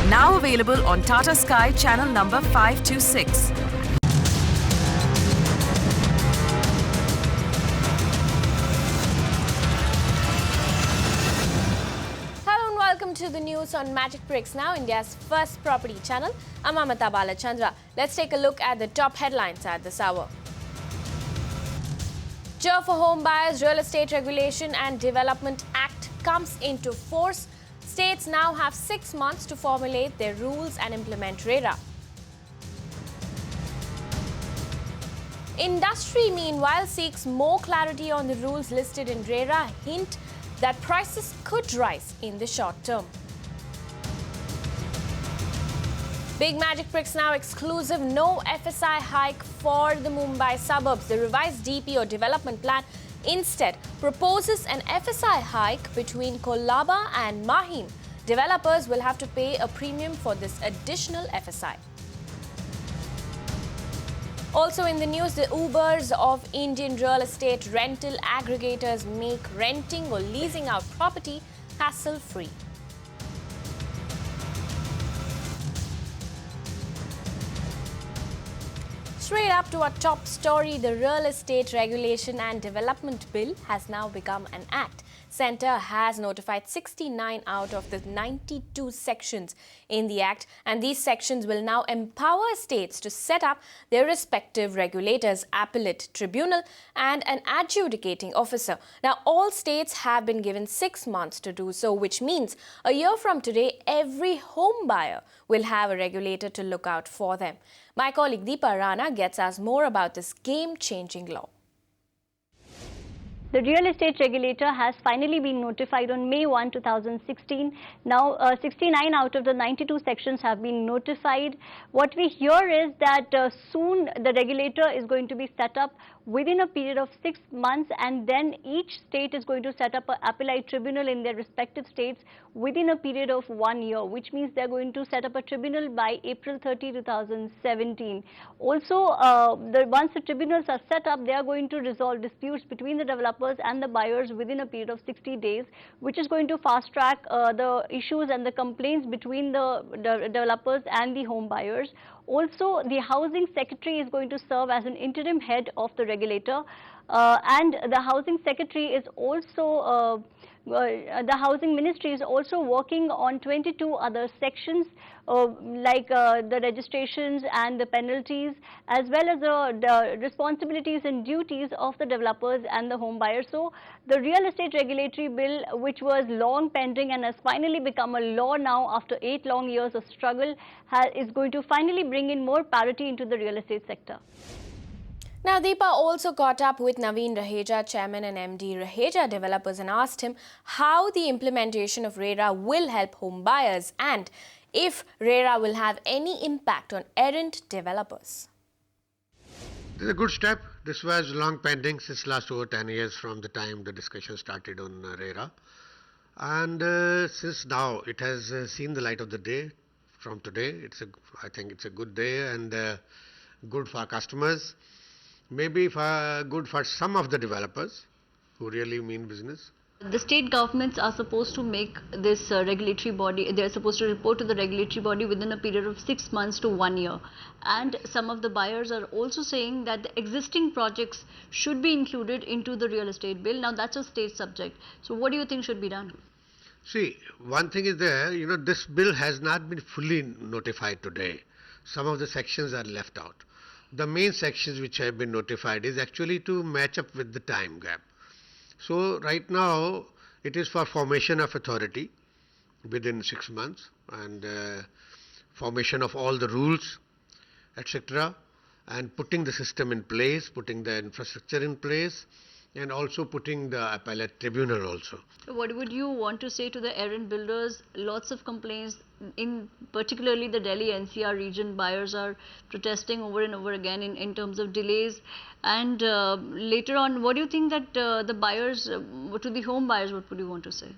Now available on Tata Sky channel number 526. Hello and welcome to the news on Magic Bricks Now, India's first property channel. I'm Amita Balachandra. Let's take a look at the top headlines at this hour. Joe for Home Buyers Real Estate Regulation and Development Act comes into force. States now have 6 months to formulate their rules and implement RERA. Industry, meanwhile, seeks more clarity on the rules listed in RERA, hint that prices could rise in the short term. Big Magic Bricks Now exclusive, no FSI hike for the Mumbai suburbs. The revised DP or development plan instead proposes an FSI hike between Kolaba and Mahim. Developers will have to pay a premium for this additional FSI. Also in the news, the Ubers of Indian real estate rental aggregators make renting or leasing out property hassle-free. Straight up to our top story, the Real Estate Regulation and Development Bill has now become an act. Centre has notified 69 out of the 92 sections in the Act, and these sections will now empower states to set up their respective regulators, appellate tribunal and an adjudicating officer. Now, all states have been given 6 months to do so, which means a year from today, every home buyer will have a regulator to look out for them. My colleague Deepa Rana gets us more about this game-changing law. The real estate regulator has finally been notified on May 1, 2016. Now, 69 out of the 92 sections have been notified. What we hear is that soon the regulator is going to be set up within a period of 6 months, and then each state is going to set up an appellate tribunal in their respective states within a period of 1 year, which means they're going to set up a tribunal by April 30, 2017. Also, once the tribunals are set up, they are going to resolve disputes between the developers and the buyers within a period of 60 days, which is going to fast track the issues and the complaints between the developers and the home buyers. Also, the Housing Secretary is going to serve as an interim head of the regulator, and the Housing Secretary is also the Housing Ministry is also working on 22 other sections like the registrations and the penalties, as well as the responsibilities and duties of the developers and the home buyers. So the Real Estate Regulatory Bill, which was long pending and has finally become a law now after 8 long years of struggle, is going to finally bring in more parity into the real estate sector. Now, Deepa also caught up with Naveen Raheja, Chairman and MD Raheja Developers, and asked him how the implementation of RERA will help home buyers and if RERA will have any impact on errant developers. This is a good step. This was long pending since last over 10 years from the time the discussion started on RERA. And since now it has seen the light of the day from today, I think it's a good day and good for customers. Maybe good for some of the developers who really mean business. The state governments are supposed to make this regulatory body, they are supposed to report to the regulatory body within a period of 6 months to 1 year. And some of the buyers are also saying that the existing projects should be included into the real estate bill. Now, that's a state subject. So what do you think should be done? See, one thing is there, this bill has not been fully notified today. Some of the sections are left out. The main sections which have been notified is actually to match up with the time gap. So right now it is for formation of authority within 6 months and formation of all the rules, etc., and putting the system in place, putting the infrastructure in place, and also putting the appellate tribunal also. What would you want to say to the errant builders? Lots of complaints, in particularly the Delhi NCR region, buyers are protesting over and over again in terms of delays. And later on, what do you think that the buyers, to the home buyers, what would you want to say?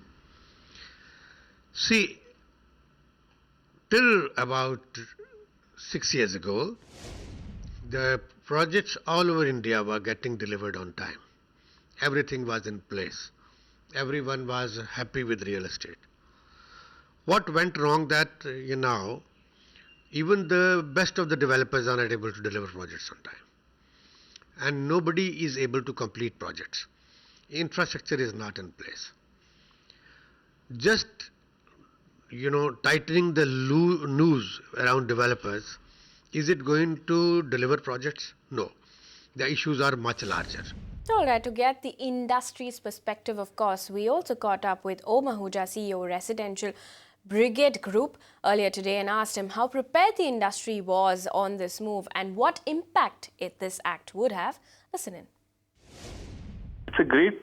See, till about 6 years ago, the projects all over India were getting delivered on time. Everything was in place. Everyone was happy with real estate. What went wrong that even the best of the developers are not able to deliver projects on time, and nobody is able to complete projects. Infrastructure is not in place. Just tightening the noose around developers, is it going to deliver projects? No. The issues are much larger. All right, to get the industry's perspective, of course, we also caught up with Om Ahuja, CEO, Residential Brigade Group, earlier today and asked him how prepared the industry was on this move and what impact this act would have. Listen in. It's a great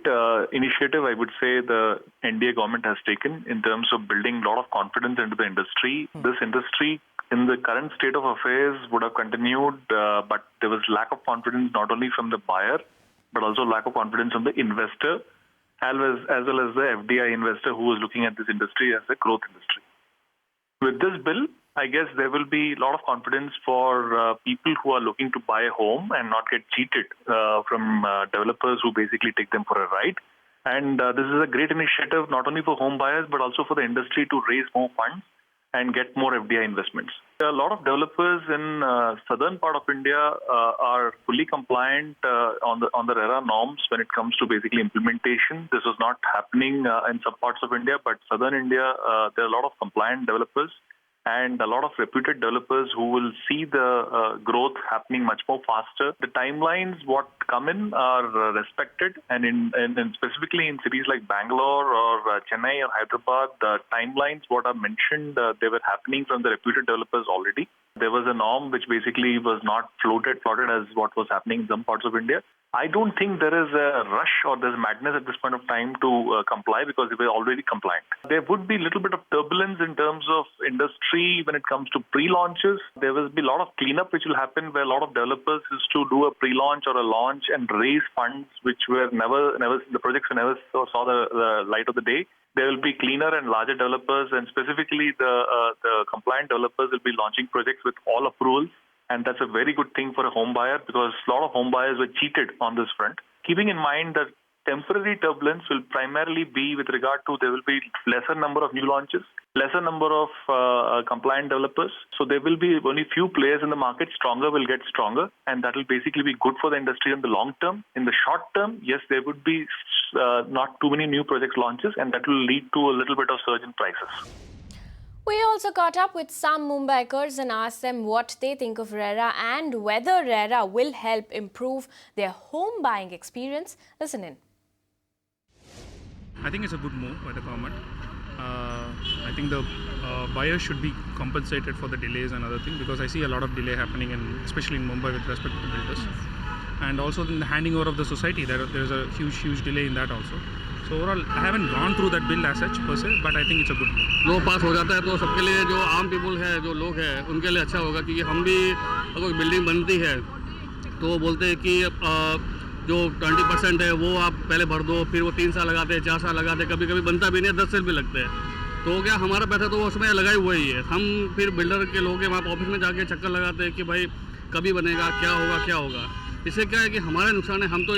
initiative, I would say, the NDA government has taken in terms of building a lot of confidence into the industry. This industry, in the current state of affairs, would have continued, but there was lack of confidence not only from the buyer, but also lack of confidence from the investor, as well as the FDI investor who was looking at this industry as a growth industry. With this bill, I guess there will be a lot of confidence for people who are looking to buy a home and not get cheated from developers who basically take them for a ride. And this is a great initiative not only for home buyers but also for the industry to raise more funds and get more FDI investments. There are a lot of developers in southern part of India are fully compliant on the RERA norms when it comes to basically implementation. This was not happening in some parts of India, but southern India, there are a lot of compliant developers and a lot of reputed developers who will see the growth happening much more faster. The timelines what come in are respected, and in specifically in cities like Bangalore or Chennai or Hyderabad, the timelines what are mentioned, they were happening from the reputed developers already. There was a norm which basically was not floated as what was happening in some parts of India. I don't think there is a rush or there's madness at this point of time to comply because they were already compliant. There would be a little bit of turbulence in terms of industry when it comes to pre-launches. There will be a lot of cleanup which will happen where a lot of developers used to do a pre-launch or a launch and raise funds which were never the projects never saw the light of the day. There will be cleaner and larger developers, and specifically the compliant developers will be launching projects with all approvals. And that's a very good thing for a home buyer because a lot of home buyers were cheated on this front. Keeping in mind that temporary turbulence will primarily be with regard to there will be lesser number of new launches, lesser number of compliant developers. So there will be only few players in the market. Stronger will get stronger, and that will basically be good for the industry in the long term. In the short term, yes, there would be not too many new project launches, and that will lead to a little bit of surge in prices. We also caught up with some Mumbaikars and asked them what they think of RERA and whether RERA will help improve their home buying experience. Listen in. I think it's a good move by the government. I think the buyers should be compensated for the delays and other things because I see a lot of delay happening, especially in Mumbai with respect to builders. And also in the handing over of the society, there's a huge delay in that also. So overall, I haven't gone through that bill as such per se, but I think it's a good move. लो पास हो जाता है तो सबके लिए जो आम people है जो लोग हैं उनके लिए अच्छा होगा क्योंकि हम भी अगर बिल्डिंग बनती है तो बोलते हैं कि जो 20% है वो आप पहले भर दो, फिर वो 3 साल लगाते हैं 4 साल लगाते हैं, कभी बनता भी नहीं है 10 साल भी लगते हैं। तो क्या हमारा पैसा तो उसमें लगा ही हुआ ही है। हम फिर बिल्डर के लोग हैं वहाँ ऑफिस में जाके चक्कर लगाते हैं कि भाई कभी बनेगा, क्या होगा। इससे क्या है कि हमारे नुकसान है। हम तो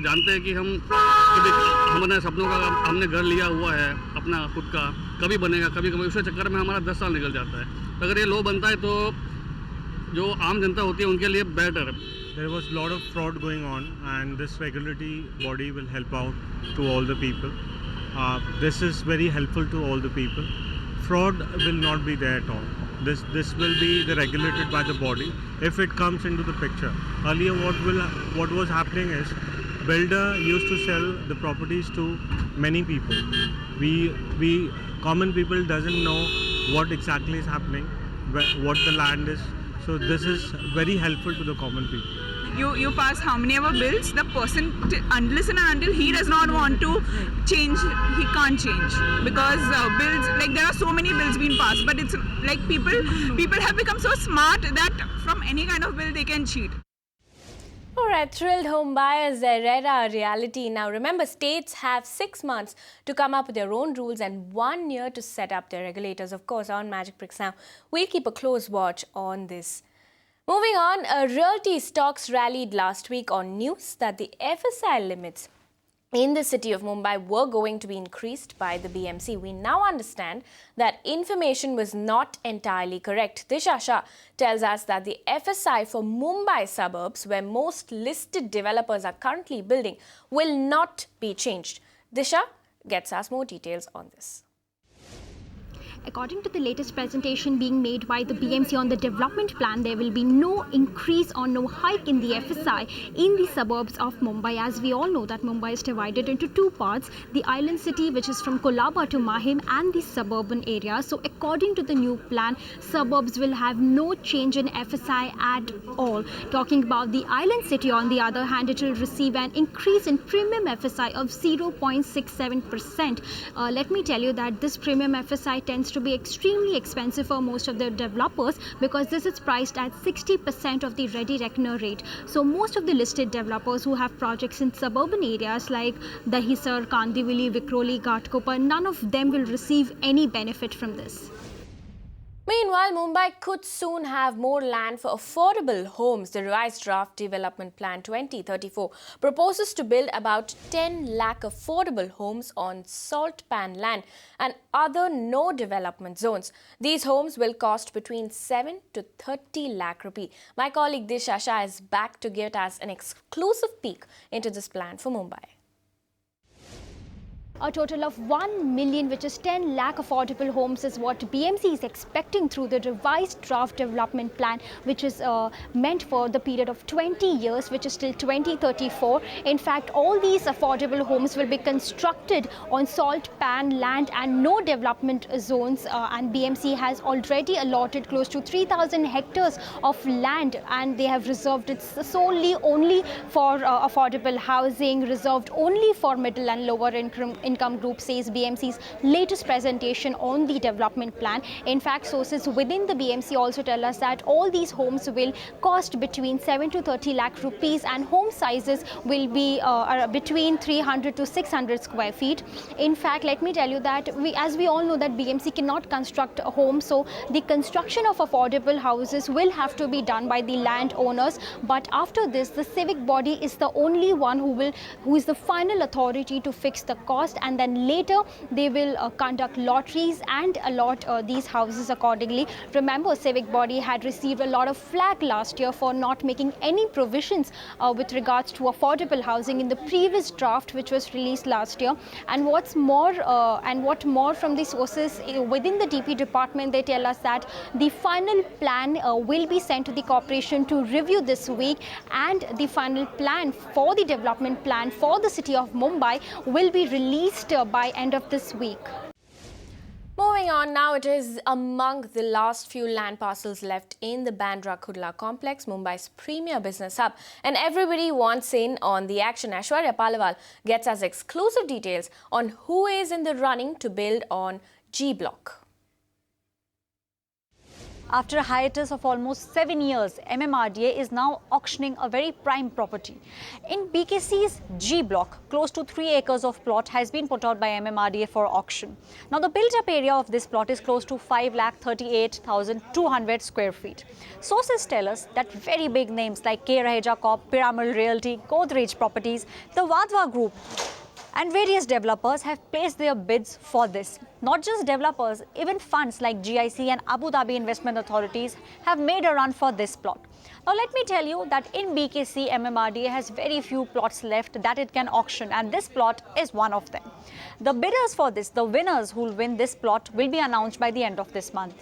जानते हैं कि हमारे सपनों का हमने घर लिया हुआ है अपना खुद का, कभी बनेगा कभी उसके चक्कर में हमारा 10 साल निकल जाता है। अगर ये लो बनता है तो जो आम जनता होती है उनके लिए बेटर है। There was a lot of fraud going on, and this regulatory body will help out to all the people. This is very helpful to all the people. Fraud will not be there at all. This will be regulated by the body if it comes into the picture. Earlier, what was happening is builder used to sell the properties to many people. We common people doesn't know what exactly is happening, what the land is. So this is very helpful to the common people. You pass how many ever bills, the person unless and until he does not want to change, he can't change because bills, like there are so many bills being passed, but it's like people have become so smart that from any kind of bill they can cheat. Alright, thrilled home buyers, RERA a reality. Now remember, states have 6 months to come up with their own rules and 1 year to set up their regulators. Of course, on Magic Bricks now, we'll keep a close watch on this. Moving on, realty stocks rallied last week on news that the FSI limits in the city of Mumbai were going to be increased by the BMC. We now understand that information was not entirely correct. Disha Shah tells us that the FSI for Mumbai suburbs, where most listed developers are currently building, will not be changed. Disha gets us more details on this. According to the latest presentation being made by the BMC on the development plan, there will be no increase or no hike in the FSI in the suburbs of Mumbai. As we all know that Mumbai is divided into two parts, the island city, which is from Colaba to Mahim, and the suburban area. So according to the new plan, suburbs will have no change in FSI at all. Talking about the island city, on the other hand, it will receive an increase in premium FSI of 0.67%. Let me tell you that this premium FSI tends to be extremely expensive for most of the developers, because this is priced at 60% of the ready reckoner rate. So most of the listed developers who have projects in suburban areas like Dahisar, Kandivali, Vikhroli, Ghatkopar, none of them will receive any benefit from this. Meanwhile, Mumbai could soon have more land for affordable homes. The revised draft development plan 2034 proposes to build about 10 lakh affordable homes on salt pan land and other no development zones. These homes will cost between 7 to 30 lakh rupee. My colleague Disha Shah is back to give us an exclusive peek into this plan for Mumbai. A total of 1 million, which is 10 lakh affordable homes, is what BMC is expecting through the revised draft development plan, which is meant for the period of 20 years, which is till 2034. In fact, all these affordable homes will be constructed on salt pan land and no development zones. And BMC has already allotted close to 3,000 hectares of land, and they have reserved it solely only for affordable housing, reserved only for middle and lower income group, says BMC's latest presentation on the development plan. In fact, sources within the BMC also tell us that all these homes will cost between 7 to 30 lakh rupees, and home sizes will be between 300 to 600 square feet. In fact, let me tell you that as we all know that BMC cannot construct a home, so the construction of affordable houses will have to be done by the landowners. But after this, the civic body is the only one who is the final authority to fix the cost, and then later they will conduct lotteries and allot these houses accordingly. Remember, civic body had received a lot of flack last year for not making any provisions with regards to affordable housing in the previous draft, which was released last year. And what more from the sources within the DP department, they tell us that the final plan will be sent to the corporation to review this week, and the final plan for the development plan for the city of Mumbai will be released by end of this week. Moving on now, it is among the last few land parcels left in the Bandra Kurla complex, Mumbai's premier business hub, and everybody wants in on the action. Aishwarya Palawal gets us exclusive details on who is in the running to build on G Block. After a hiatus of almost 7 years, MMRDA is now auctioning a very prime property. In BKC's G Block, close to 3 acres of plot has been put out by MMRDA for auction. Now, the built-up area of this plot is close to 5,38,200 square feet. Sources tell us that very big names like K. Raheja Corp, Piramal Realty, Godrej Properties, the Vadva Group, and various developers have placed their bids for this. Not just developers, even funds like GIC and Abu Dhabi Investment Authorities have made a run for this plot. Now, let me tell you that in BKC, MMRDA has very few plots left that it can auction, and this plot is one of them. The bidders for this, the winners who will win this plot, will be announced by the end of this month.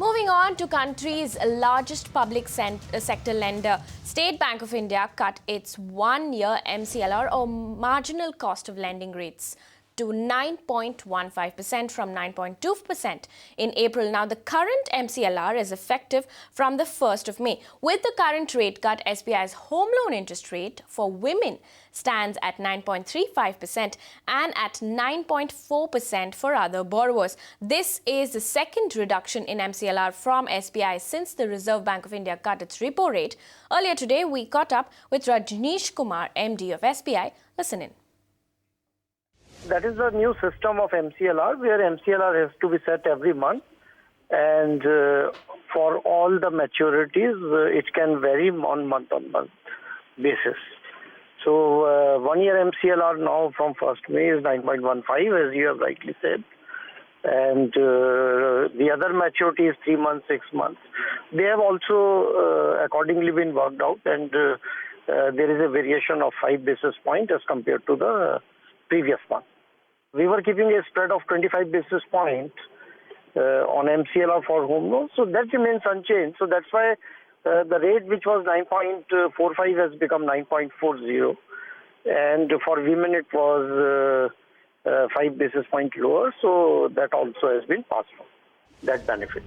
Moving on to country's largest public sector lender, State Bank of India cut its one-year MCLR or marginal cost of lending rates to 9.15% from 9.2% in April. Now, the current MCLR is effective from the 1st of May. With the current rate cut, SBI's home loan interest rate for women stands at 9.35% and at 9.4% for other borrowers. This is the second reduction in MCLR from SBI since the Reserve Bank of India cut its repo rate. Earlier today, we caught up with Rajneesh Kumar, MD of SBI. Listen in. That is the new system of MCLR, where MCLR has to be set every month, and for all the maturities, it can vary on month basis. So 1 year MCLR now from 1st May is 9.15, as you have rightly said. And the other maturity is 3 months, 6 months. They have also accordingly been worked out, and there is a variation of 5 basis points as compared to the previous one. We were keeping a spread of 25 basis points on MCLR for home loans, so that remains unchanged. So that's why the rate which was 9.45 has become 9.40, and for women it was 5 basis point lower, so that also has been passed on, that benefit.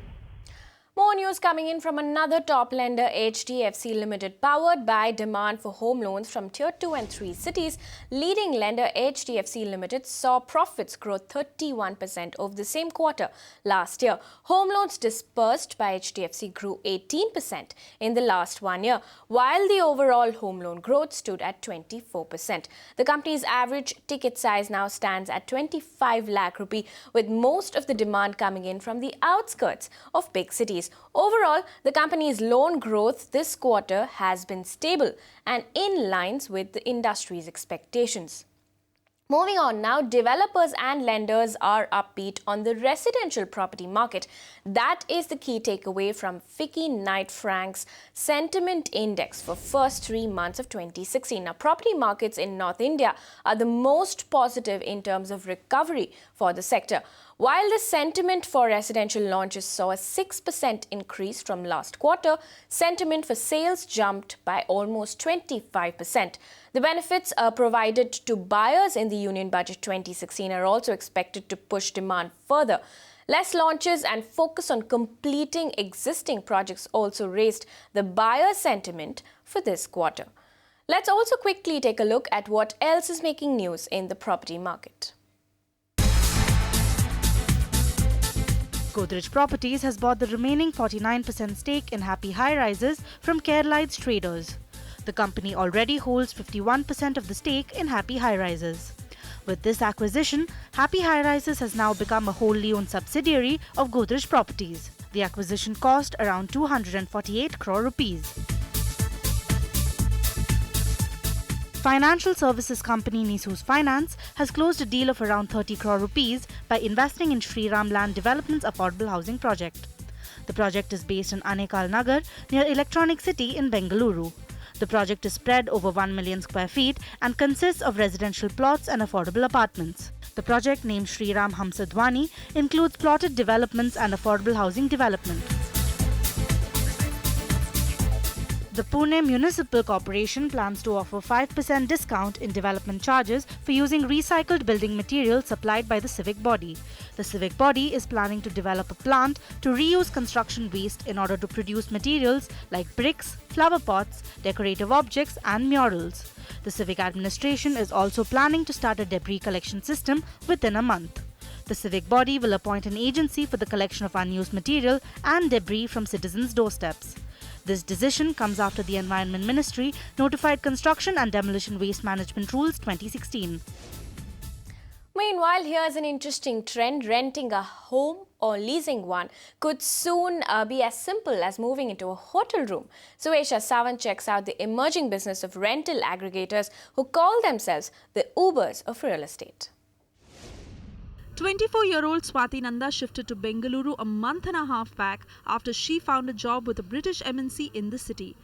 More news coming in from another top lender, HDFC Limited. Powered by demand for home loans from Tier 2 and 3 cities, leading lender HDFC Limited saw profits grow 31% over the same quarter last year. Home loans disbursed by HDFC grew 18% in the last 1 year, while the overall home loan growth stood at 24%. The company's average ticket size now stands at 25 lakh rupee, with most of the demand coming in from the outskirts of big cities. Overall, the company's loan growth this quarter has been stable and in line with the industry's expectations. Moving on now, developers and lenders are upbeat on the residential property market. That is the key takeaway from FICCI Knight Frank's Sentiment Index for first 3 months of 2016. Now, property markets in North India are the most positive in terms of recovery for the sector. While the sentiment for residential launches saw a 6% increase from last quarter, sentiment for sales jumped by almost 25%. The benefits provided to buyers in the Union Budget 2016 are also expected to push demand further. Less launches and focus on completing existing projects also raised the buyer sentiment for this quarter. Let's also quickly take a look at what else is making news in the property market. Godrej Properties has bought the remaining 49% stake in Happy High Rises from Carelites Traders. The company already holds 51% of the stake in Happy High Rises. With this acquisition, Happy High Rises has now become a wholly owned subsidiary of Godrej Properties. The acquisition cost around 248 crore rupees. Financial services company Nisus Finance has closed a deal of around 30 crore rupees by investing in Sri Ram Land Development's affordable housing project. The project is based in Anekal Nagar near Electronic City in Bengaluru. The project is spread over 1 million square feet and consists of residential plots and affordable apartments. The project, named Sri Ram Hamsadwani, includes plotted developments and affordable housing development. The Pune Municipal Corporation plans to offer 5% discount in development charges for using recycled building materials supplied by the civic body. The civic body is planning to develop a plant to reuse construction waste in order to produce materials like bricks, flower pots, decorative objects and murals. The civic administration is also planning to start a debris collection system within a month. The civic body will appoint an agency for the collection of unused material and debris from citizens' doorsteps. This decision comes after the Environment Ministry notified Construction and Demolition Waste Management Rules 2016. Meanwhile, here's an interesting trend. Renting a home or leasing one could soon be as simple as moving into a hotel room. Suesha Sawant checks out the emerging business of rental aggregators who call themselves the Ubers of real estate. 24-year-old Swati Nanda shifted to Bengaluru a month and a half back after she found a job with a British MNC in the city.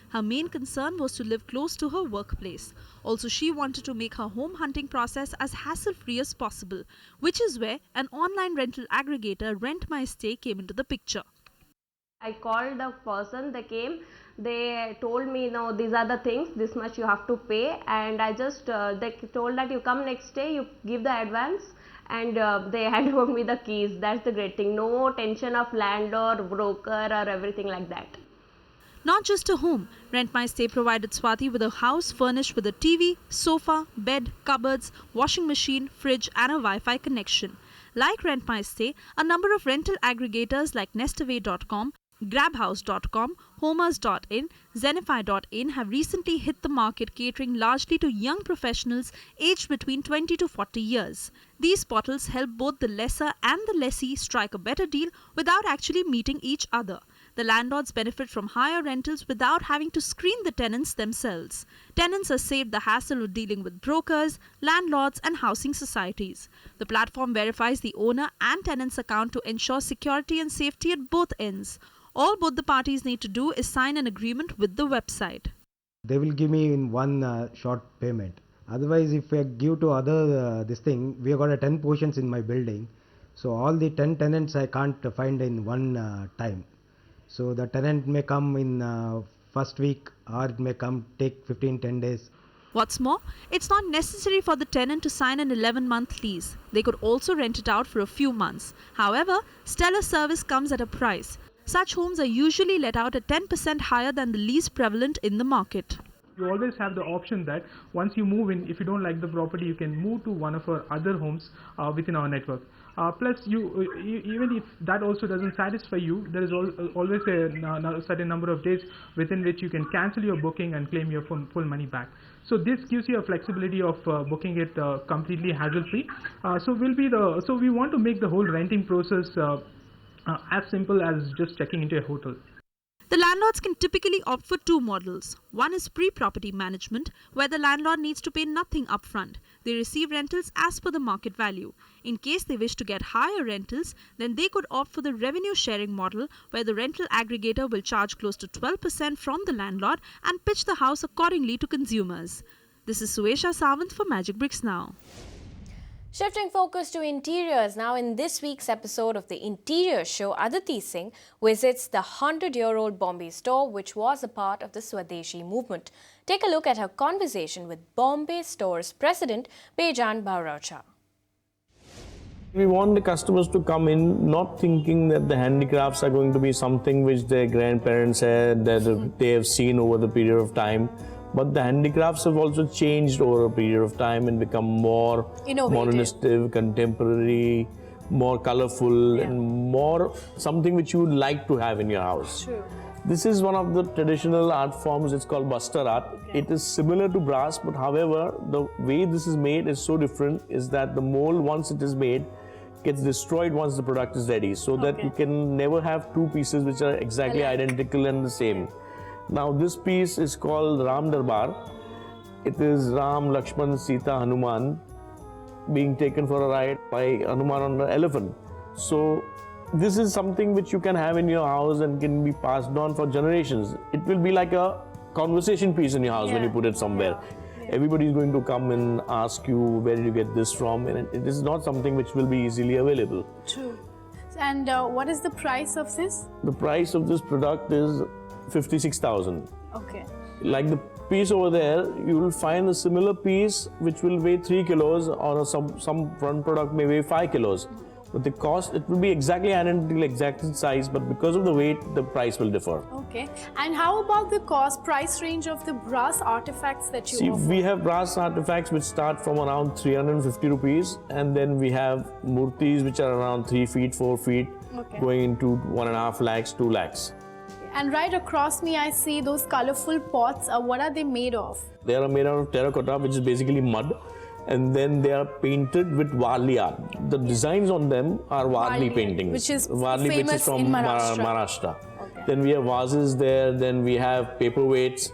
Her main concern was to live close to her workplace. Also, she wanted to make her home hunting process as hassle-free as possible, which is where an online rental aggregator, Rent My Stay, came into the picture. I called the person, they came, they told me, no, these are the things, this much you have to pay, and I just, they told that you come next day, you give the advance, and they hand over me the keys. That's the great thing. No tension of landlord, broker or everything like that. Not just a home, Rent My Stay provided Swati with a house furnished with a TV, sofa, bed, cupboards, washing machine, fridge and a Wi-Fi connection. Like Rent My Stay, a number of rental aggregators like nestaway.com, grabhouse.com, homers.in, zenify.in have recently hit the market, catering largely to young professionals aged between 20 to 40 years. These portals help both the lessor and the lessee strike a better deal without actually meeting each other. The landlords benefit from higher rentals without having to screen the tenants themselves. Tenants are saved the hassle of dealing with brokers, landlords and housing societies. The platform verifies the owner and tenant's account to ensure security and safety at both ends. All both the parties need to do is sign an agreement with the website. They will give me in one short payment. Otherwise, if I give to other this thing, we have got 10 portions in my building. So all the 10 tenants I can't find in one time. So the tenant may come in first week, or it may come take 10 days. What's more, it's not necessary for the tenant to sign an 11-month lease. They could also rent it out for a few months. However, stellar service comes at a price. Such homes are usually let out at 10% higher than the lease prevalent in the market. You always have the option that once you move in, if you don't like the property, you can move to one of our other homes within our network. Plus, even if that also doesn't satisfy you, there is always a certain number of days within which you can cancel your booking and claim your full money back. So this gives you a flexibility of booking it completely hassle-free. So we want to make the whole renting process as simple as just checking into a hotel. The landlords can typically opt for two models. One is pre-property management, where the landlord needs to pay nothing upfront. They receive rentals as per the market value. In case they wish to get higher rentals, then they could opt for the revenue sharing model, where the rental aggregator will charge close to 12% from the landlord and pitch the house accordingly to consumers. This is Suesha Sawant for Magic Bricks Now. Shifting focus to interiors, now in this week's episode of the Interior Show, Aditi Singh visits the 100-year-old Bombay store, which was a part of the Swadeshi movement. Take a look at her conversation with Bombay store's president, Bejan Bharaucha. We want the customers to come in not thinking that the handicrafts are going to be something which their grandparents had, that they have seen over the period of time. But the handicrafts have also changed over a period of time and become more modernistic, contemporary, more colorful, and more something which you would like to have in your house. True. This is one of the traditional art forms. It's called Buster art. Okay. It is similar to brass, but however, the way this is made is so different, is that the mold, once it is made, gets destroyed once the product is ready, so that you can never have two pieces which are exactly identical and the same. Now this piece is called Ram Darbar. It is Ram, Lakshman, Sita, Hanuman being taken for a ride by Hanuman on an elephant. So this is something which you can have in your house and can be passed on for generations. It will be like a conversation piece in your house when you put it somewhere. Everybody is going to come and ask you, where did you get this from? And it is not something which will be easily available. True. And what is the price of this? The price of this product is 56,000. Okay. Like the piece over there, you will find a similar piece which will weigh 3 kilos, or some front product may weigh 5 kilos. But the cost, it will be exactly identical, exact size, but because of the weight, the price will differ. Okay. And how about the price range of the brass artifacts that you offer? We have brass artifacts which start from around 350 rupees, and then we have murtis which are around 3 feet, 4 feet, going into 1.5 lakhs, 2 lakhs. And right across me, I see those colorful pots. What are they made of? They are made out of terracotta, which is basically mud, and then they are painted with Warli art. The designs on them are Warli paintings. Which is Warli, famous which is from in Maharashtra. Then we have vases there, then we have paperweights,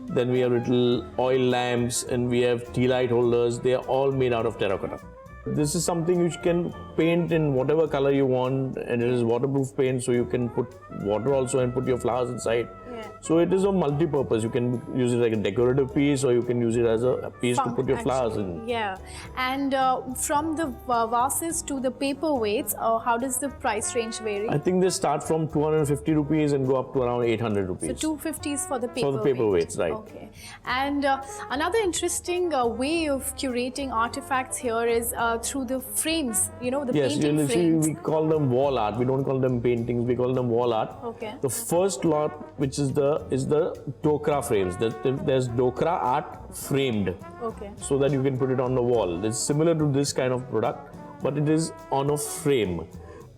then we have little oil lamps, and we have tea light holders. They are all made out of terracotta. This is something you can paint in whatever color you want, and it is waterproof paint, so you can put water also and put your flowers inside. So it is a multi-purpose. You can use it like a decorative piece, or you can use it as a piece to put your flowers in. Yeah. And from the vases to the paperweights, how does the price range vary? I think they start from 250 rupees and go up to around 800 rupees. So 250 is for the paperweight. For the paperweights, right. Okay. And another interesting way of curating artifacts here is through the frames, the painting frames. We call them wall art. We don't call them paintings, we call them wall art. Okay. The first lot, which is the Dokra frames. There's Dokra art framed. Okay. So that you can put it on the wall. It's similar to this kind of product, but it is on a frame,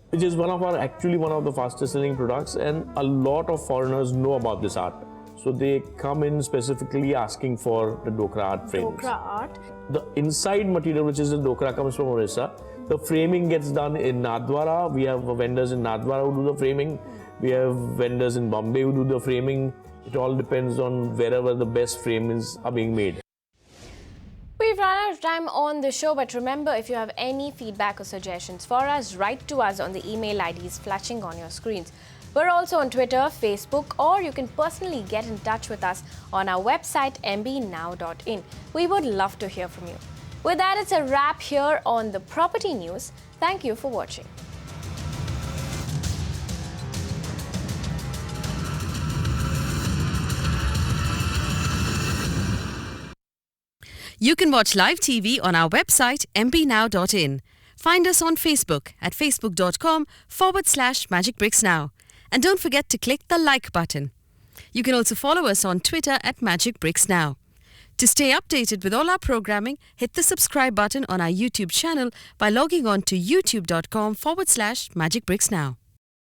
which is actually one of the fastest selling products, and a lot of foreigners know about this art. So they come in specifically asking for the Dokra art frames. Dokra art. The inside material, which is the Dokra, comes from Orissa. The framing gets done in Nathdwara. We have vendors in Nathdwara who do the framing. We have vendors in Bombay who do the framing. It all depends on wherever the best frames are being made. We've run out of time on the show, but remember, if you have any feedback or suggestions for us, write to us on the email IDs flashing on your screens. We're also on Twitter, Facebook, or you can personally get in touch with us on our website mbnow.in. We would love to hear from you. With that, it's a wrap here on the Property News. Thank you for watching. You can watch live TV on our website mbnow.in. Find us on Facebook at facebook.com/magicbricksnow. And don't forget to click the like button. You can also follow us on Twitter at magicbricksnow. To stay updated with all our programming, hit the subscribe button on our YouTube channel by logging on to youtube.com/magicbricksnow.